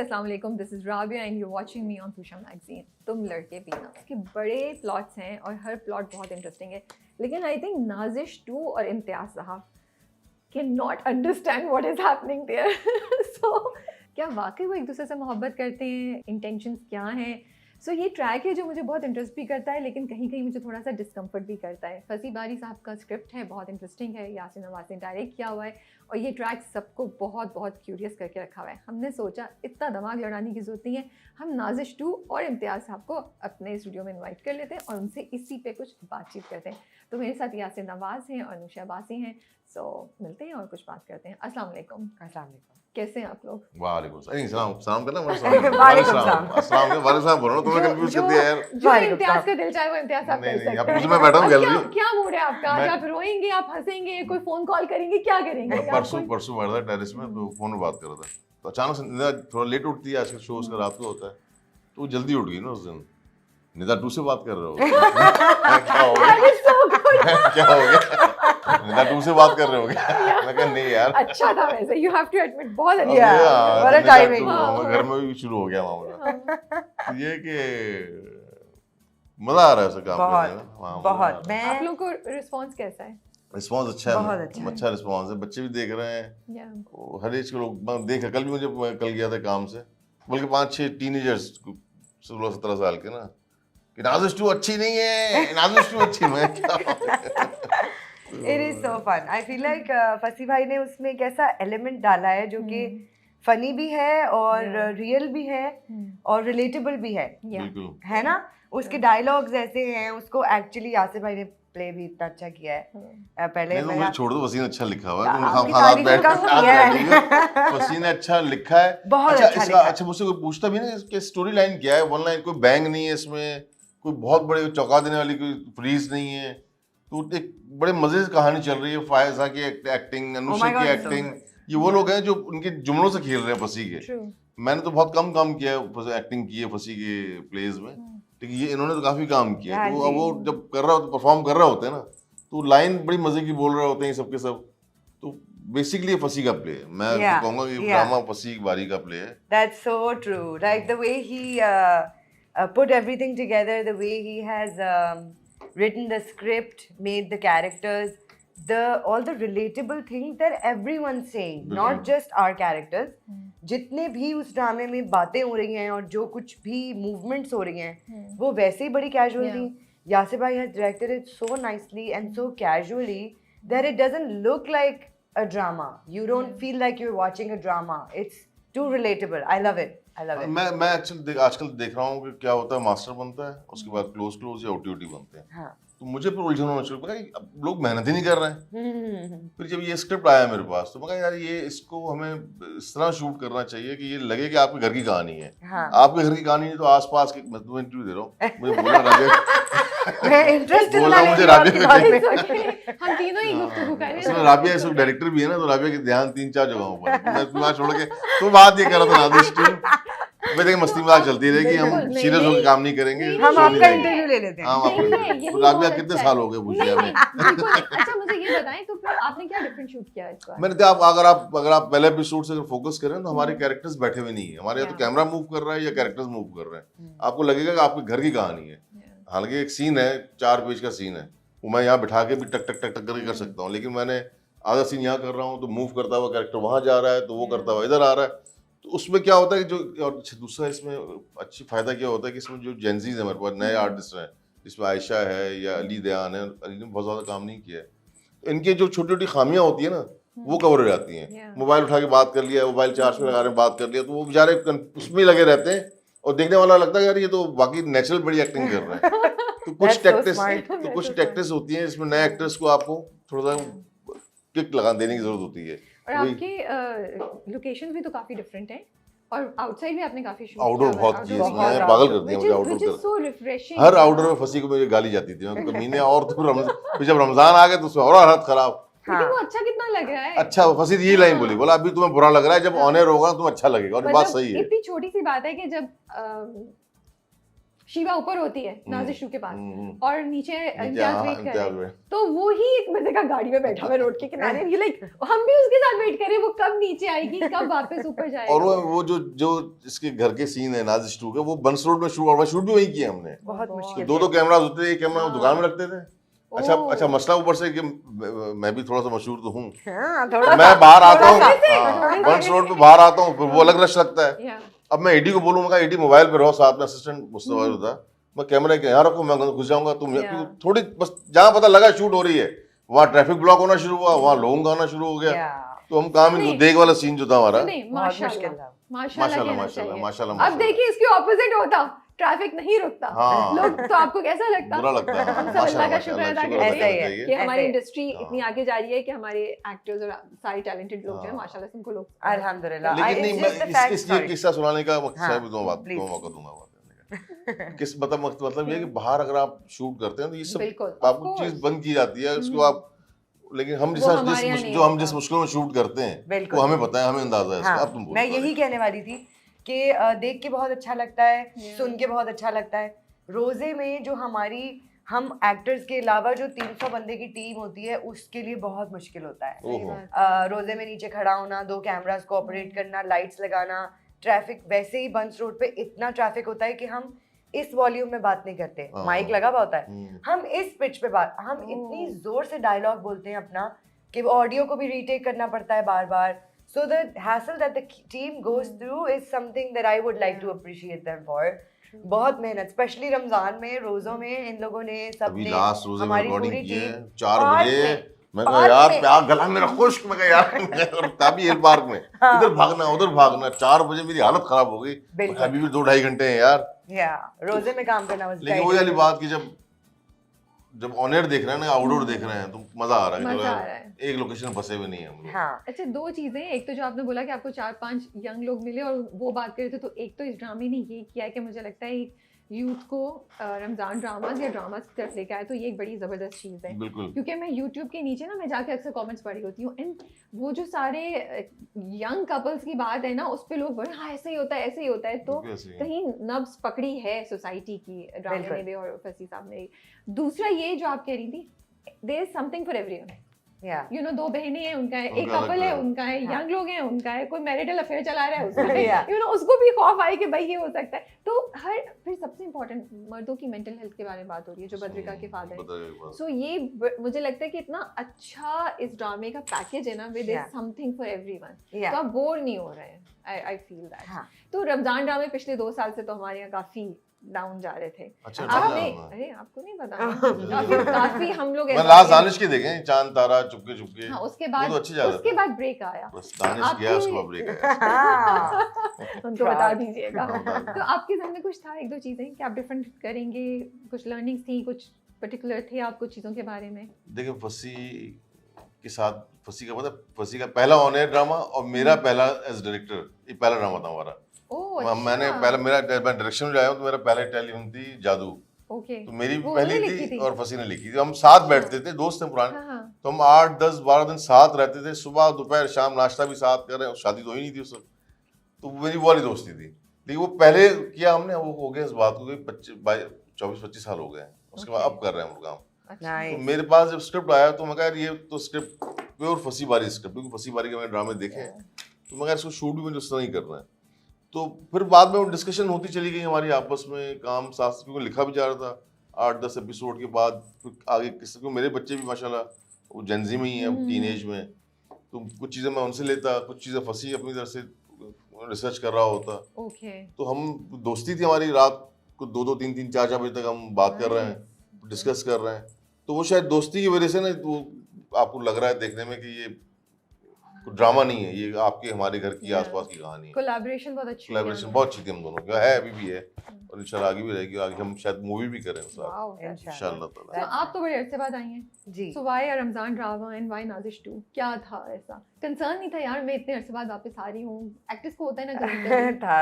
अस्सलाम वालेकुम, this is Rabia and you watching me on Tusha magazine. तुम लड़के पीना के बड़े प्लॉट्स हैं और हर प्लॉट बहुत इंटरेस्टिंग है, लेकिन आई थिंक नाजिश 2 और इम्तियाज़ साहब can not understand what is happening there. So क्या वाकई वो एक दूसरे से मोहब्बत करते हैं? इंटेंशंस क्या हैं? सो ये ट्रैक है जो मुझे बहुत इंटरेस्ट भी करता है, लेकिन कहीं कहीं मुझे थोड़ा सा डिस्कम्फर्ट भी करता है। फसी बारी साहब का स्क्रिप्ट है, बहुत इंटरेस्टिंग है, यासिन नवाज ने डायरेक्ट किया हुआ है और ये ट्रैक सबको बहुत बहुत क्यूरियस करके रखा हुआ है। हमने सोचा इतना दिमाग लड़ाने की जरूरत नहीं है, हम नाजिश 2 और इम्तियाज़ साहब को अपने स्टूडियो में इन्वाइट कर लेते हैं और उनसे इसी पे कुछ बातचीत करते हैं। तो मेरे साथ यासिन नवाज हैं और नुशा अब्बासी हैं। सो मिलते हैं और कुछ बात करते हैं। अस्सलाम वालेकुम। अस्सलाम वालेकुम। कैसे हैं आप लोग? वालेकुम सलाम। सलाम करना वालेकुम सलाम। अस्सलाम वालेकुम सलाम बोल रहा हूं, तुम्हें कंफ्यूज कर दिया यार। जो इम्तियाज़ का दिल चाहे वो इम्तियाज़ साहब कर नहीं सकते अब हैं। मैं बैठा हूं अब गैलरी। क्या मूड है आपका? आज मैं- आप रोएंगे, आप हंसेंगे, कोई फोन कॉल करेंगे, क्या करेंगे? मैं या परसों कोई- परसों बैठा था टेरेस में, तो फोन में बात कर रहा था, तो अचानक से निदा थोड़ा लेट उठती है, आजकल शो उसका रात को होता है, तो वो जल्दी उठ गई ना उस दिन। निदा 2 से बात कर रहे हो? क्या हो गया? That is so good. क्या हो गया? निदा 2 से बात कर रहे हो क्या? मैं कहा नहीं यार। अच्छा था वैसे, you have to admit, बहुत अब अच्छा Yeah. ये, what a निदा timing. 2, हाँ, घर में भी शुरू हो गया मामला। हाँ। तो ये कि मजा आ रहा है ऐसा काम करने में। हाँ, मजा आ रहा है। बहुत मैं आप लोग को रिस्पॉन्स कैसा है? रिस्पॉन्स अच्छा है, बहुत अच्छा है। अच्छा रिस्पॉन्स है, बच्चे भी देख रहे हैं, Yeah. वो हर एज के लोग देख। कल भी मुझे कल गया था काम से, बल्कि 5-6 टीनेजर्स 16-17 साल के ना, कि नाजिश 2 अच्छी नहीं है, नाजिश 2 अच्छी मैं it is so fun. I feel like फसी भाई ने उसमें एक ऐसा एलिमेंट डाला है जो कि फनी भी है और Yeah. रियल भी है और रिलेटेबल भी है Yeah. बिल्कुल। है ना। उसके डायलॉग्स ऐसे हैं, उसको एक्चुअली यासिर भाई ने प्ले भी इतना अच्छा किया है। पहले नहीं तो मुझे छोड़ दो, वसीम अच्छा लिखा हुआ है, आपकी तुम हाथ तारीफ बैठ कम किया है। वसीम ने अच्छा लिखा है। बहुत अच्छा अच्छा इसका लिखा है। अच्छा मुझसे कोई पूछता भी ना इसके स्टोरी लाइन क्या है, वन लाइन, कोई बैंग नहीं है इसमें, कोई बहुत बड़े चौंका देने वाली कोई फ्रीज नहीं है, तो एक बड़े मजे से कहानी चल रही है। फायजा की एक्टिंग, अनुषा my की God, एक्टिंग, ये वो लोग हैं जो उनके जुमलों से खेल रहे हैं फसी के। True. मैंने तो बहुत कम काम किया है, एक्टिंग की है फसी के प्लेज में, लेकिन ये इन्होंने तो काफी काम किया है। तो हाँ अब जी। वो जब कर रहा होता, परफॉर्म कर रहा होता है ना, तो लाइन बड़ी मजे की बोल रहे होते हैं सबके सब। तो बेसिकली फसी का प्ले है, मैं तो Yeah, कहूंगा कि yeah. ड्रामा फसी बारी का प्ले है। That's so true. Like the way he put everything together, the way he has written the script, made the characters, all the relatable things that everyone's saying, not just our characters. जितने भी उस ड्रामे में बातें हो रही हैं और जो कुछ भी मूवमेंट्स हो रही हैं, वो वैसे ही बड़ी कैजुअल Yeah. थी। यासिर भाई has directed it so nicely and so casually that it doesn't look like a drama. You don't feel like you're watching a drama. It's too relatable. I love it. I love it. मैं actually आजकल देख रहा हूँ कि क्या होता है, master बनता है, उसके बाद क्लोज या ओटीओटी बनते हैं, हाँ। तो मुझे फिर उलझन होना शुरू हुआ कि अब लोग मेहनत ही नहीं कर रहे हैं। फिर जब ये स्क्रिप्ट आया मेरे पास, तो मैं कहा यार ये इसको हमें इस तरह शूट करना चाहिए कि ये लगे कि आपके घर की कहानी है। हाँ। आपके घर की कहानी नहीं तो आसपास के, मैं तुम्हें इंटरव्यू दे रहा हूँ, मुझे बोला राबिया, मैं इंटरेस्ट बोला मुझे राबिया It's okay. हम तीनों ही गुफ्तगू कर रहे उसमें हैं। राबिया इस डायरेक्टर भी है ना, तो राबिया के ध्यान 3-4 जगहों पर, मैं तुम्हारा छोड़ के तो बात ये कर रहा था नाजिश 2, मैं देखिए मस्ती मजाक चलती रहेगी, हम बिल्कुल, नहीं, सीरियस होकर नहीं। काम नहीं करेंगे, नहीं, हम show नहीं आपका देंगे। इंटरव्यू ले लेते हैं। हाँ, आप नहीं, अपने- नहीं, यही राबिया बहुत कितने अच्छा साल है। हो गए नहीं, भुजिया में? नहीं, बिल्कुल। अच्छा मुझे ये बताएं, तो फिर आपने क्या डिफरेंट शूट किया है इस बार? मैंने कहा अगर आप पहले एपिसोड से अगर फोकस करें तो हमारे कैरेक्टर्स बैठे हुए नहीं है, हमारे या तो Yeah. कैमरा मूव कर रहा है या कैरेक्टर्स मूव कर रहे हैं। आपको लगेगा कि आपके घर की कहानी है। हालांकि एक सीन है, 4 पेज का सीन है, वो मैं यहाँ बिठा के भी टक टक टक टक करके कर सकता हूँ, लेकिन मैंने आधा सीन यहाँ कर रहा हूँ तो मूव करता हुआ कैरेक्टर वहाँ जा रहा है, तो वो करता हुआ इधर आ रहा है। तो उसमें क्या होता है कि जो, और दूसरा इसमें अच्छी फायदा क्या होता है कि इसमें जो जेंजीज है हमारे पास, नए आर्टिस्ट हैं, जिसमें आयशा है या अली दयान है, अली ने बहुत ज़्यादा काम नहीं किया है, तो इनकी जो छोटी छोटी खामियां होती है ना, वो कवर हो जाती हैं। Yeah. मोबाइल उठा के बात कर लिया, मोबाइल चार्ज में लगा रहे हैं, बात कर लिया, तो वो बेचारे उसमें ही लगे रहते हैं और देखने वाला लगता है यार ये तो बाकी नेचुरल बड़ी एक्टिंग कर रहे हैं। तो कुछ That's so टैक्टिस smart. तो कुछ टैक्टिस होती हैं इसमें, नए एक्टर्स को आपको थोड़ा सा किक लगा देने की जरूरत होती है। और आपके लोकेशंस भी तो काफी डिफरेंट हैं और आउटसाइड भी आपने काफी शूट आउटडोर बहुत किया outdoor इसमें, बहुत पागल कर दिया मुझे which आउटडोर is कर। so refreshing. हर आउटडोर में फंसी को मुझे गाली जाती थी, मैं कमीने, और तो फिर जब रमजान आ गया तो उसमें और हालत खराब। लेकिन वो अच्छा कितना लग रहा है। अच्छा फंसी यही लाइन बोली, बोला अभी तुम्हें बुरा लग रहा है, जब ऑन एयर होगा तुम्हें अच्छा लगेगा, और ये बात मतलब सही है। इतनी छोटी सी बात है कि जब शिवा ऊपर होती है नाजिश टू के पास और नीचे हाँ, इम्तियाज वेट कर इम्तियाज रहे हैं, वेट। तो वो ही एक मजे का गाड़ी में बैठा हुआ है रोड के किनारे, ये लाइक हम भी उसके साथ वेट करें वो कब नीचे आएगी, कब वापस ऊपर जाएगी। और वो जो इसके घर के सीन है नाजिश टू के, वो बंस रोड में शूट भी वही किया हमने। बहुत मुश्किल दो कैमरास होते थे, एक कैमरा हाँ। दुकान में रखते थे। अच्छा मसला ऊपर से कि मैं भी थोड़ा सा मशहूर तो हूँ, हाँ, थोड़ा मैं बाहर आता हूँ थोड़ा सा। हाँ, बंस रोड पे बाहर आता हूँ, फिर वो अलग रश लगता है। Yeah. अब मैं एडी को बोलूँ, मैं एडी मोबाइल पे रहो, साथ में असिस्टेंट मुस्तफा होता, मैं कैमरा के यहाँ रखूँ, मैं घुस जाऊंगा, तुम Yeah. थोड़ी बस जहाँ पता लगा शूट हो रही है वहाँ ट्रैफिक ब्लॉक होना शुरू हुआ, वहाँ लोगों का आना शुरू हो गया, तो हम काम ही नहीं। देख वाला सीन जो था हमारा, नहीं बहुत मुश्किल माशाल्लाह था। माशाल्लाह कहना माशाल्लाह चाहिए। माशाल्लाह अब देखिए इसके ऑपोजिट होता, ट्रैफिक नहीं रुकता, हाँ। लोग तो आपको कैसा लगता? बुरा लगता है। हम सब अल्लाह का शुक्र अदा शुक्र करते ऐसा ही हैं है। कि हमारी ऐसे ही। इंडस्ट्री हाँ। इतनी आगे जा रही है कि हमारे एक्टर्स और सारे टैलेंटेड लोग जो है हाँ। माशाल्लाह से उनको लोग अल्हम्दुलिल्लाह। लेकिन नहीं, मैं इसलिए मैं किस्सा सुनाने का हाँ, मैं भी दो please. मौका दूंगा बात करने का। किस मतलब ये है कि बाहर अगर आप शूट करते हैं तो ये सब बिल्कुल, आपको of चीज course. बंद की जाती है, उसको आप, लेकिन हम वो हमारे यहाँ नहीं जो हम होता। जिस मुश्किलों में शूट करते हैं बिल्कुल। वो हमें पता है, हमें अंदाजा है इसका। हाँ, अब तुम बोलो मैं सारे। यही कहने वाली थी कि देख के बहुत अच्छा लगता है, Yeah. सुन के बहुत अच्छा लगता है। रोजे में जो हम एक्टर्स के अलावा जो 300 बंदे की टीम होती है उसके लिए बहुत मुश्किल होता है। सही ओहो। बात। रोजे में नीचे खड़ा होना, 2 कैमरास को ऑपरेट करना, लाइट्स लगाना, ट्रैफिक, वैसे ही बंस रोड पे इतना ट्रैफिक होता है कि हम इस वॉल्यूम में बात नहीं करते, हाँ। माइक लगा हुआ होता है, हम्म। हम इस पिच पे हम इतनी जोर से डायलॉग बोलते हैं अपना कि वो ऑडियो को भी रीटेक करना पड़ता है बार बार। So the hassle that the team goes through is something that I would like to appreciate them for. बहुत मेहनत, स्पेशली रमजान में, रोजों में इन लोगों ने अभी सबने लास्ट रोजे में हमारी रिकॉर्डिंग पूरी की है टीम 4 पार्क बजे, में- मैं कहा पार्क यार में- प्यार गला मेरा खुश्क, मैं कहा यार तभी हिल पार्क में हाँ। इधर भागना उधर भागना, 4 बजे मेरी हालत खराब हो गई। बिल्कुल। अभी भी 2-2.5 घंटे हैं यार। या रोजे में काम करना was लेकिन वही वाली बात कि जब ऑन एयर देख रहे हैं ना, आउटडोर देख रहे हैं, तो मजा आ रहा है कि चलो मजा आ यार, रहा है। एक लोकेशन में फंसे हुए नहीं है हम लोग। हाँ, अच्छा 2 चीजें, एक तो जो आपने बोला कि आपको 4-5 यंग लोग मिले और वो बात कर रहे थे, तो एक तो इस ड्रामे ने ये किया है कि मुझे लगता है यूथ को रमजान ड्रामास या ड्रामास की तरफ लेके आए, तो ये एक बड़ी ज़बरदस्त चीज़ है। बिल्कुल। क्योंकि मैं यूट्यूब के नीचे ना मैं जाके अक्सर कमेंट्स पढ़ी होती हूँ, एंड वो जो सारे यंग कपल्स की बात है ना, उस पे लोग बड़े हाँ ऐसे ही होता है ऐसे ही होता है, तो बिल्कुल ऐसे ही है। कहीं नब्ज पकड़ी है सोसाइटी की ड्रामे बिल्कुल। ने भी और फसी साहब ने भी। दूसरा ये जो आप कह रही थी, there is something for everyone, या यू नो 2 बहनें हैं, उनका है, एक उनका अलग कपल है है। उनका है, हाँ। यंग लोग हैं उनका है, कोई मैरिटल अफेयर चला रहा है उसका है, Yeah. यू नो उसको भी खौफ आए कि भाई ये हो सकता है। तो फिर सबसे इम्पोर्टेंट मर्दों की मेंटल हेल्थ के बारे में बात हो रही है, जो बद्रिका के फादर हैं। बताइए एक बात। सो ये मुझे लगता है कि इतना अच्छा इस ड्रामे का पैकेज है ना, with Yeah. Something for everyone, या तो आप बोर नहीं हो रहे हैं। I feel that. हाँ। तो रमजान ड्रामे पिछले 2 साल से तो हमारे यहाँ काफी डाउन जा रहे थे। अच्छा आपने हाँ। अरे आपको नहीं पता, काफी हम लोग मैं लास्ट दानिश के देखे हैं, चांद तारा चुपके चुपके, हाँ, उसके वो बाद तो अच्छी ज्यादा उसके था। बाद ब्रेक आया। बस दानिश गया, उसके बाद ब्रेक आया। हाँ, उनको बता Proud. दीजिएगा। बता तो आपके ज़हन में कुछ था, 1-2 चीज़ें कि आप डिफरेंट करेंगे, कुछ लर्निंग्स थी, कुछ पर्टिकुलर थे आप कुछ चीज़ों के बारे में? देखिए फसी के साथ, फसी का मतलब फसी का पहला ऑन एयर ड्रामा और मेरा पहला एज डायरेक्टर, ये पहला ड्रामा था हमारा। ओह अच्छा। मैंने पहला मैं डायरेक्शन में आया हूँ, तो मेरा पहला टेलीफिल्म थी जादू, ओके। तो मेरी वो पहली उन्होंने लिखी थी थी? और फसी ने लिखी थी। हम साथ बैठते थे, दोस्त थे पुराने, हाँ हाँ। तो हम 8, 10, 12 दिन साथ रहते थे, सुबह दोपहर शाम नाश्ता भी साथ कर रहे हैं। शादी तो हुई नहीं थी उस वक्त, तो मेरी वो वाली दोस्ती थी। लेकिन वो पहले किया हमने, वो हो गया इस बात को 24-25 साल हो गए हैं, उसके बाद अब कर रहे हैं हम लोग काम। अच्छा। Nice. तो मेरे पास जब स्क्रिप्ट आया तो मैं कहा यार ये तो स्क्रिप्ट प्योर फसी बारी स्क्रिप्ट, क्योंकि फसी बारी के मैंने ड्रामे देखे हैं, तो मैं कहा इसको शूट भी मुझे उस तरह ही करना है। तो फिर बाद में वो डिस्कशन होती चली गई हमारी आपस में, काम साथ, क्योंकि लिखा भी जा रहा था। 8-10 एपिसोड के बाद फिर आगे किसी को, मेरे बच्चे भी माशाल्लाह वो जेंजी में ही हैं, टीनेज में, तो कुछ चीज़ें मैं उनसे लेता, कुछ चीज़ें फसी अपनी तरफ से रिसर्च कर रहा होता। ओके। तो हम दोस्ती थी हमारी, रात को 2-2, 3-3, 4-4 बजे तक हम बात कर रहे हैं, डिस्कस कर रहे हैं। तो वो शायद दोस्ती की वजह से ना, वो आपको लग रहा है देखने में कि ये कोई ड्रामा नहीं है, ये आपके हमारे घर की आसपास की कहानी है। कोलैबोरेशन बहुत अच्छी है। कोलैबोरेशन बहुत अच्छी थी हम दोनों की, है अभी भी है, और इंशाल्लाह आगे भी रहेगी। आगे हम शायद मूवी भी करें साथ वाओ। इंशाल्लाह ताला। तो आप तो बड़े अरसे बाद आई हैं, जी। So why a Ramzan drama and why Nazish 2? क्या था ऐसा? कंसर्न नहीं था यार मैं इतने अरसे बाद वापस आ रही हूँ, एक्ट्रेस को होता है ना कभी-कभी। था